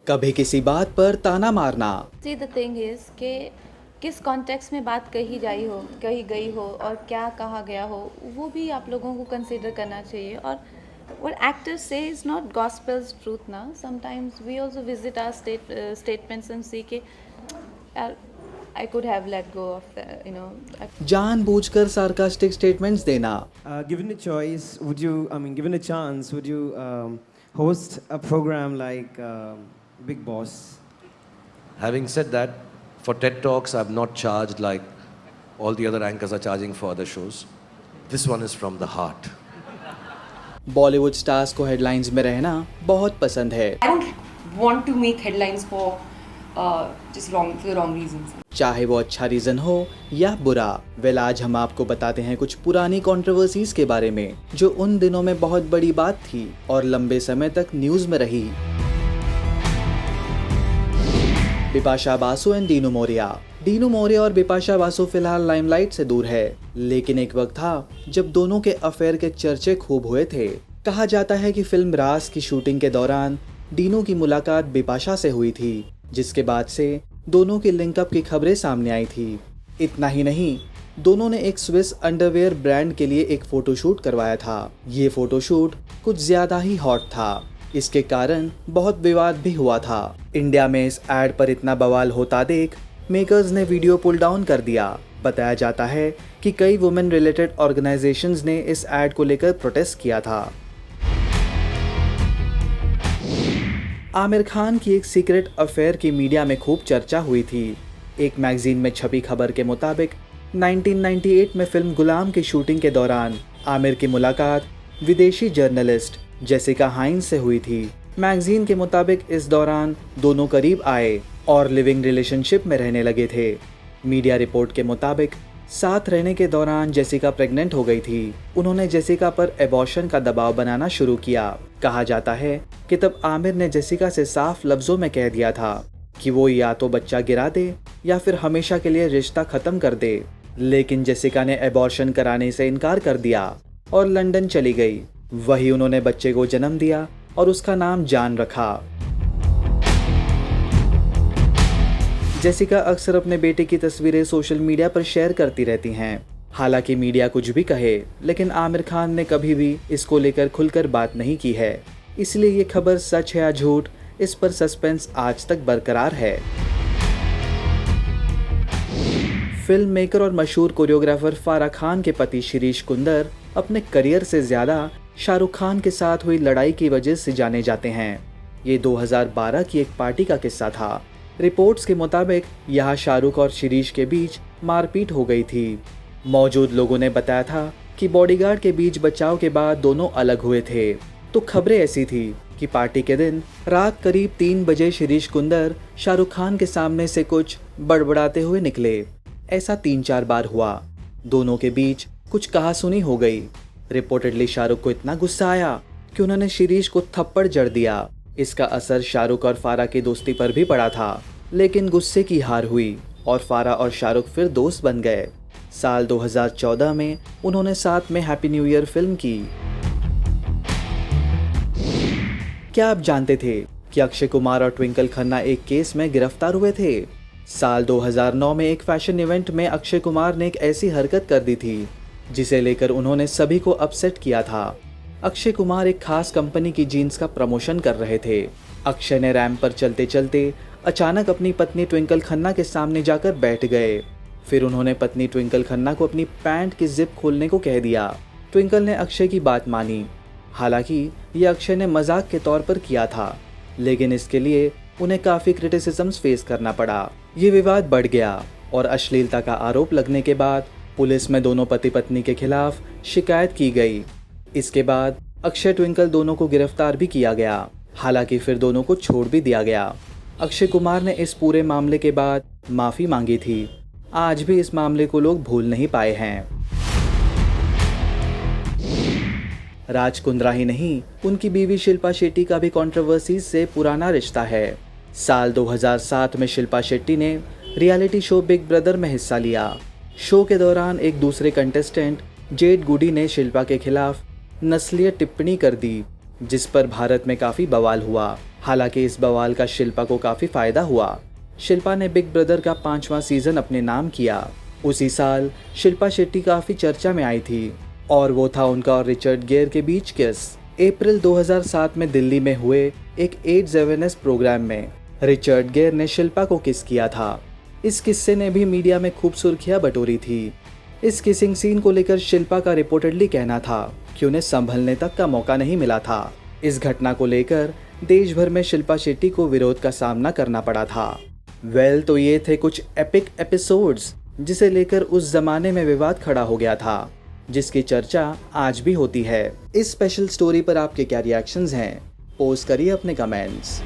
कभी किसी बात पर ताना मारना। सी द थिंग इज कि किस कॉन्टेक्स्ट में बात कही गई हो और क्या कहा गया हो, वो भी आप लोगों को कंसिडर करना चाहिए। और what actors say is not gospel's truth ना. Sometimes we also visit our statements and see कि I could have let go of the, जानबूझकर सार्कास्टिक स्टेटमेंट्स देना। Given a choice, given a chance, would you host a program like Big Boss? Having said that, for TED Talks, I've not charged like all the other anchors are charging for other shows. This one is from the heart. Bollywood stars को headlines में रहना बहुत पसंद है। I don't want to make headlines for for the wrong reasons. चाहे वो अच्छा reason हो या बुरा। वेल, आज हम आपको बताते हैं कुछ पुरानी कंट्रोवर्सीज के बारे में जो उन दिनों में बहुत बड़ी बात थी और लंबे समय तक न्यूज में रही। बिपाशा बासु एंड दीनू मौर्या और बिपाशा बासु फिलहाल लाइमलाइट से दूर है, लेकिन एक वक्त था जब दोनों के अफेयर के चर्चे खूब हुए थे। कहा जाता है कि फिल्म रास की शूटिंग के दौरान दीनू की मुलाकात बिपाशा से हुई थी, जिसके बाद से दोनों के लिंकअप की खबरें सामने आई थी। इतना ही नहीं, दोनों ने एक स्विस अंडरवेयर ब्रांड के लिए एक फोटोशूट करवाया था। ये फोटोशूट कुछ ज्यादा ही हॉट था। इसके कारण बहुत विवाद भी हुआ था। इंडिया में इस एड पर इतना बवाल होता देख मेकर्स ने वीडियो पुल डाउन कर दिया। बताया जाता है कि कई वुमेन रिलेटेड ऑर्गेनाइजेशंस ने इस एड को लेकर प्रोटेस्ट किया था। आमिर खान की एक सीक्रेट अफेयर की मीडिया में खूब चर्चा हुई थी। एक मैगजीन में छपी खबर के मुताबिक 1998 में फिल्म गुलाम की शूटिंग के दौरान आमिर की मुलाकात विदेशी जर्नलिस्ट जेसिका हाइंस से हुई थी। मैगजीन के मुताबिक इस दौरान दोनों करीब आए और लिविंग रिलेशनशिप में रहने लगे थे। मीडिया रिपोर्ट के मुताबिक साथ रहने के दौरान जेसिका प्रेग्नेंट हो गई थी। उन्होंने जेसिका पर एबॉर्शन का दबाव बनाना शुरू किया। कहा जाता है कि तब आमिर ने जेसिका से साफ लफ्जों में कह दिया था कि वो या तो बच्चा गिरा दे या फिर हमेशा के लिए रिश्ता खत्म कर दे। लेकिन जेसिका ने एबॉर्शन कराने से इनकार कर दिया और लंदन चली गई। वही उन्होंने बच्चे को जन्म दिया और उसका नाम जान रखा। जेसिका अक्सर अपने बेटे की तस्वीरें सोशल मीडिया पर शेयर करती रहती हैं। हालांकि मीडिया कुछ भी कहे, लेकिन आमिर खान ने कभी भी इसको लेकर खुलकर बात नहीं की है। इसलिए ये खबर सच है या झूठ, इस पर सस्पेंस आज तक बरकरार है। फिल्म मेकर और मशहूर कोरियोग्राफर फारा खान के पति शिरीष कुंदर अपने करियर से ज्यादा शाहरुख खान के साथ हुई लड़ाई की वजह से जाने जाते हैं। ये 2012 की एक पार्टी का किस्सा था। रिपोर्ट्स के मुताबिक यहाँ शाहरुख और शिरीष के बीच मारपीट हो गई थी। मौजूद लोगों ने बताया था कि बॉडीगार्ड के बीच बचाव के बाद दोनों अलग हुए थे। तो खबरें ऐसी थी कि पार्टी के दिन रात करीब 3 बजे शिरीष कुंदर शाहरुख खान के सामने से कुछ बड़बड़ाते हुए निकले। ऐसा 3-4 बार हुआ। दोनों के बीच कुछ कहासुनी हो गई। रिपोर्टेडली शाहरुख को इतना गुस्सा आया कि उन्होंने शिरीष को थप्पड़ जड़ दिया। इसका असर शाहरुख और फारा की दोस्ती पर भी पड़ा था, लेकिन गुस्से की हार हुई और फारा और शाहरुख फिर दोस्त बन गए। साल 2014 में उन्होंने साथ में हैप्पी न्यू ईयर फिल्म की। क्या आप जानते थे कि अक्षय कुमार और ट्विंकल खन्ना एक केस में गिरफ्तार हुए थे? साल 2009 में एक फैशन इवेंट में अक्षय कुमार ने एक ऐसी हरकत कर दी थी जिसे लेकर उन्होंने सभी को अपसेट किया था। अक्षय कुमार एक खास कंपनी की जीन्स का प्रमोशन कर रहे थे। अक्षय ने रैंप पर चलते चलते अचानक अपनी पत्नी ट्विंकल खन्ना के सामने जाकर बैठ गए। फिर उन्होंने पत्नी ट्विंकल खन्ना को अपनी पैंट की जिप खोलने को कह दिया। ट्विंकल ने अक्षय की बात मानी। हालांकि ये अक्षय ने मजाक के तौर पर किया था, लेकिन इसके लिए उन्हें काफ़ी क्रिटिसिज्म्स फेस करना पड़ा। ये विवाद बढ़ गया और अश्लीलता का आरोप लगने के बाद पुलिस में दोनों पति पत्नी के खिलाफ शिकायत की गई। इसके बाद अक्षय ट्विंकल दोनों को गिरफ्तार भी किया गया। हालांकि फिर दोनों को छोड़ भी दिया गया। अक्षय कुमार ने इस पूरे मामले के बाद माफ़ी मांगी थी। आज भी इस मामले को लोग भूल नहीं पाए हैं। राज कुंद्रा ही नहीं, उनकी बीवी शिल्पा शेट्टी का भी कंट्रोवर्सी से पुराना रिश्ता है। साल 2007 में शिल्पा शेट्टी ने रियलिटी शो बिग ब्रदर में हिस्सा लिया। शो के दौरान एक दूसरे कंटेस्टेंट जेड गुडी ने शिल्पा के खिलाफ नस्लीय टिप्पणी कर दी, जिस पर भारत में काफ़ी बवाल हुआ। हालांकि इस बवाल का शिल्पा को काफ़ी फ़ायदा हुआ। शिल्पा ने बिग ब्रदर का 5वां सीज़न अपने नाम किया। उसी साल शिल्पा शेट्टी काफ़ी चर्चा में आई थी और वो था उनका और रिचर्ड गेयर के बीच किस। अप्रैल 2007 में दिल्ली में हुए एक 8/7 प्रोग्राम में रिचर्ड गेयर ने शिल्पा को किस किया था। इस किस्से ने भी मीडिया में खूब सुर्खियां बटोरी थी। इस किसिंग सीन को लेकर शिल्पा का रिपोर्टेडली कहना था कि उन्हें संभलने तक का मौका नहीं मिला था। इस घटना को लेकर देश भर में शिल्पा शेट्टी को विरोध का सामना करना पड़ा था। तो ये थे कुछ एपिक एपिसोड्स जिसे लेकर उस जमाने में विवाद खड़ा हो गया था, जिसकी चर्चा आज भी होती है। इस स्पेशल स्टोरी पर आपके क्या रिएक्शंस हैं? पोस्ट करिए अपने कमेंट्स।